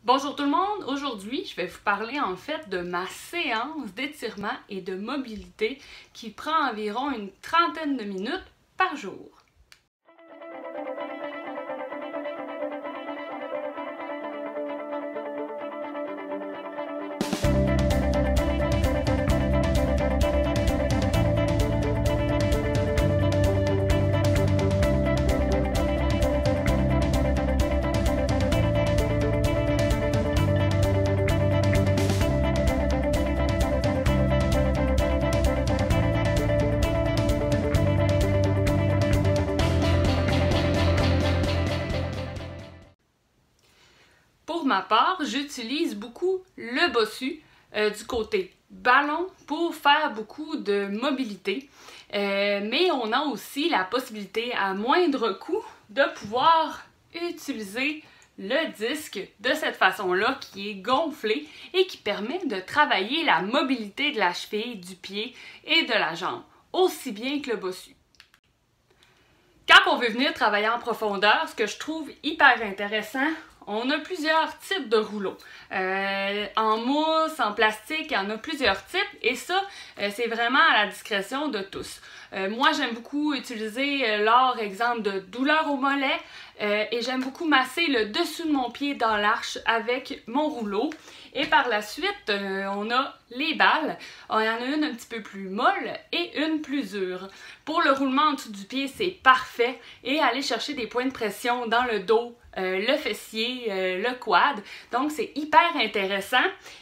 Bonjour tout le monde, aujourd'hui je vais vous parler en fait de ma séance d'étirement et de mobilité qui prend environ une trentaine de minutes par jour. Pour ma part, j'utilise beaucoup le bossu du côté ballon pour faire beaucoup de mobilité. Mais on a aussi la possibilité à moindre coût de pouvoir utiliser le disque de cette façon-là qui est gonflé et qui permet de travailler la mobilité de la cheville, du pied et de la jambe, aussi bien que le bossu. Quand on veut venir travailler en profondeur, ce que je trouve hyper intéressant, on a plusieurs types de rouleaux. En mousse, en plastique, il y en a plusieurs types et ça, c'est vraiment à la discrétion de tous. Moi, j'aime beaucoup utiliser l'or, exemple, de douleur au mollet et j'aime beaucoup masser le dessus de mon pied dans l'arche avec mon rouleau. Et par la suite, on a les balles. Il y en a une un petit peu plus molle et une plus dure. Pour le roulement en dessous du pied, c'est parfait. Et aller chercher des points de pression dans le dos, le fessier, le quad. Donc, c'est hyper intéressant.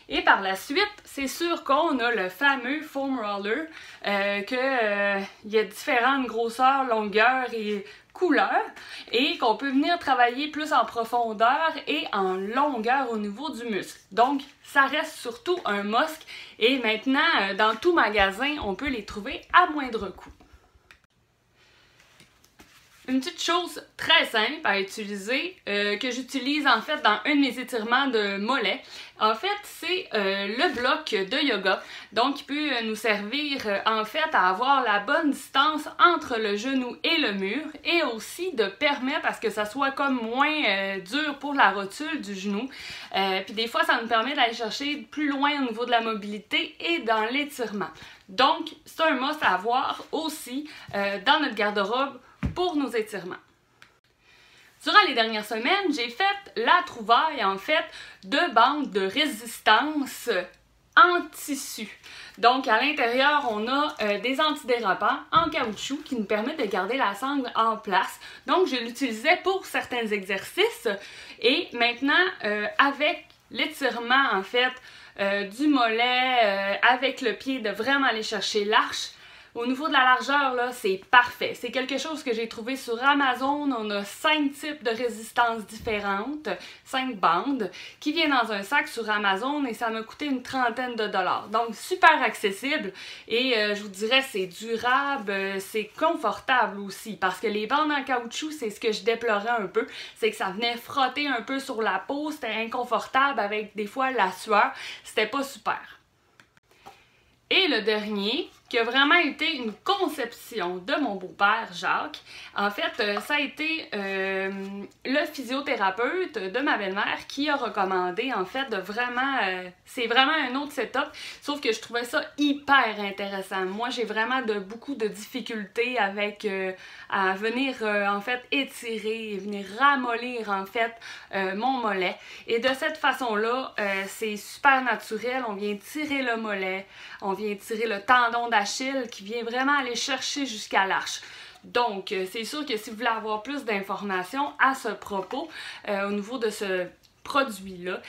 Et par la suite, c'est sûr qu'on a le fameux foam roller, il y a différentes grosseurs, longueurs et couleurs et qu'on peut venir travailler plus en profondeur et en longueur au niveau du muscle. Donc, ça reste surtout un must et maintenant, dans tout magasin, on peut les trouver à moindre coût. Une petite chose très simple à utiliser, que j'utilise en fait dans un de mes étirements de mollet, en fait c'est le bloc de yoga. Donc il peut nous servir en fait à avoir la bonne distance entre le genou et le mur et aussi de permettre à ce que ça soit comme moins dur pour la rotule du genou. Puis des fois ça nous permet d'aller chercher plus loin au niveau de la mobilité et dans l'étirement. Donc c'est un must à avoir aussi dans notre garde-robe pour nos étirements. Durant les dernières semaines, j'ai fait la trouvaille en fait de bandes de résistance en tissu. Donc à l'intérieur, on a des antidérapants en caoutchouc qui nous permettent de garder la sangle en place. Donc je l'utilisais pour certains exercices et maintenant avec l'étirement en fait du mollet, avec le pied de vraiment aller chercher l'arche. Au niveau de la largeur, là, c'est parfait. C'est quelque chose que j'ai trouvé sur Amazon. On a 5 types de résistances différentes, 5 bandes, qui viennent dans un sac sur Amazon et ça m'a coûté une trentaine de dollars. Donc, super accessible et je vous dirais, c'est durable, c'est confortable aussi parce que les bandes en caoutchouc, c'est ce que je déplorais un peu, c'est que ça venait frotter un peu sur la peau, c'était inconfortable avec des fois la sueur, c'était pas super. Et le dernier, qui a vraiment été une conception de mon beau-père Jacques. En fait, ça a été le physiothérapeute de ma belle-mère qui a recommandé en fait de vraiment, c'est vraiment un autre setup, sauf que je trouvais ça hyper intéressant. Moi, j'ai vraiment beaucoup de difficultés avec à venir en fait étirer et venir ramollir en fait mon mollet. Et de cette façon-là, c'est super naturel. On vient tirer le mollet, on vient tirer le tendon d'Achille qui vient vraiment aller chercher jusqu'à l'arche. Donc, c'est sûr que si vous voulez avoir plus d'informations à ce propos, au niveau de ce produit-là,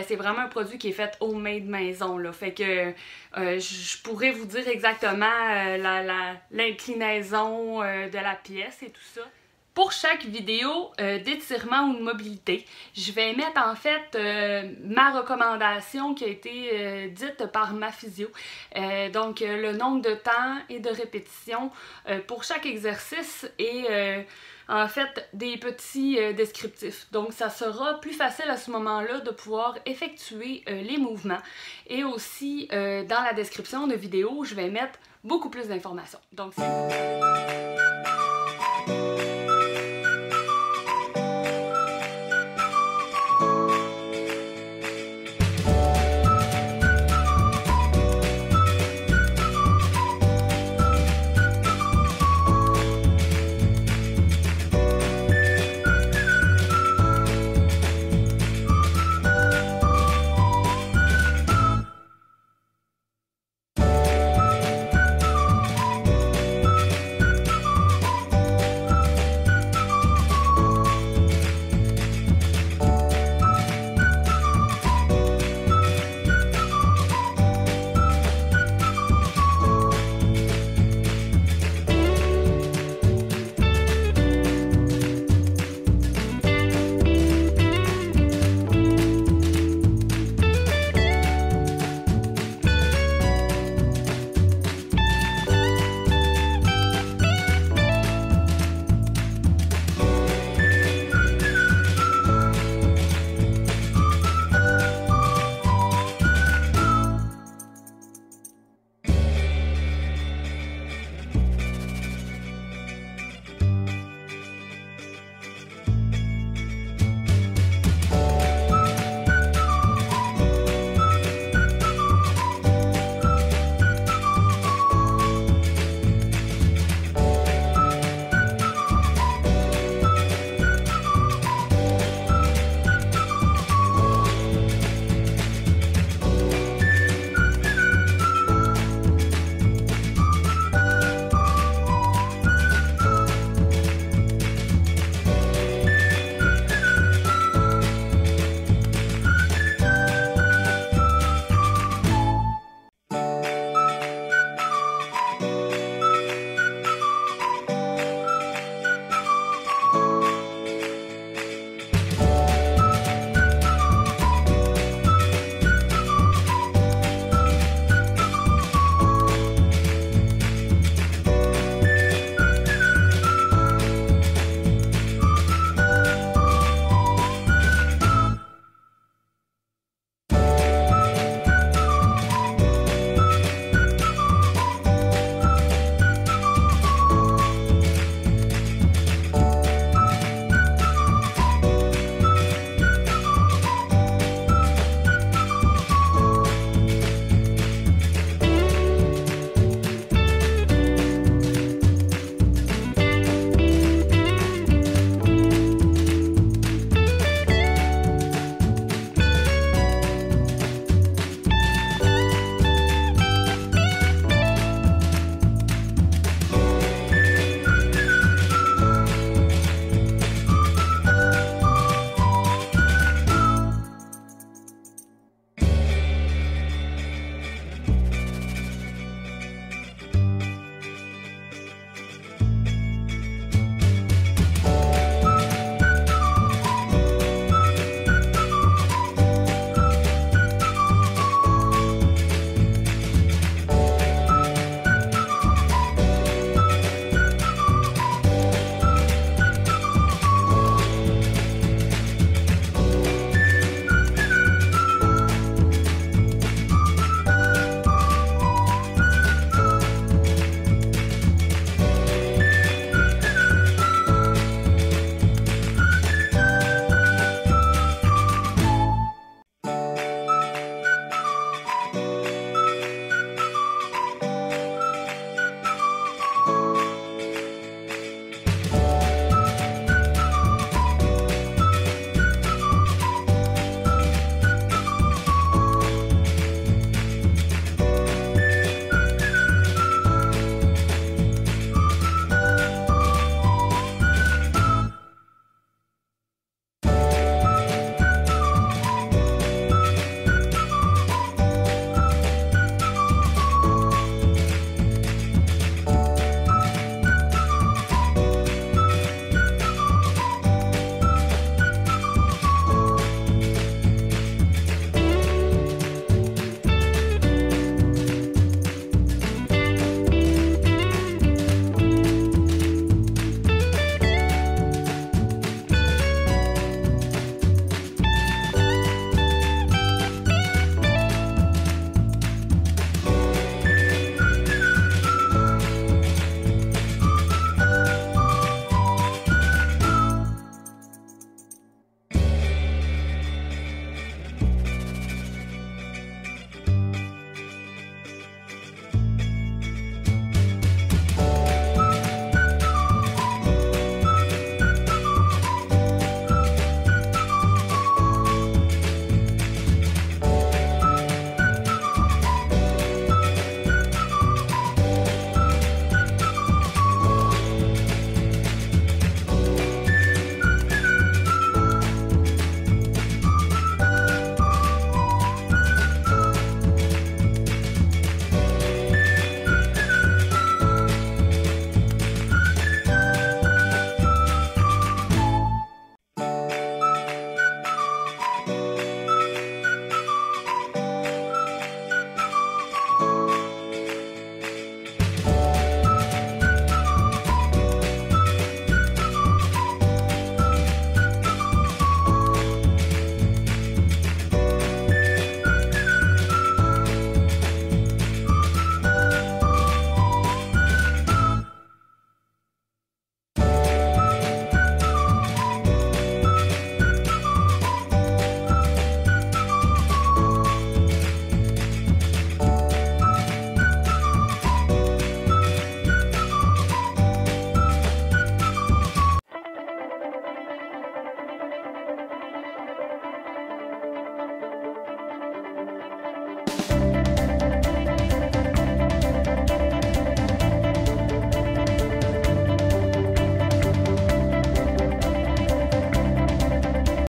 c'est vraiment un produit qui est fait homemade maison, là. Fait que je pourrais vous dire exactement l'inclinaison de la pièce et tout ça. Pour chaque vidéo d'étirement ou de mobilité, je vais mettre en fait ma recommandation qui a été dite par ma physio. Donc le nombre de temps et de répétitions pour chaque exercice et en fait des petits descriptifs. Donc ça sera plus facile à ce moment-là de pouvoir effectuer les mouvements. Et aussi dans la description de vidéo, je vais mettre beaucoup plus d'informations. Donc c'est...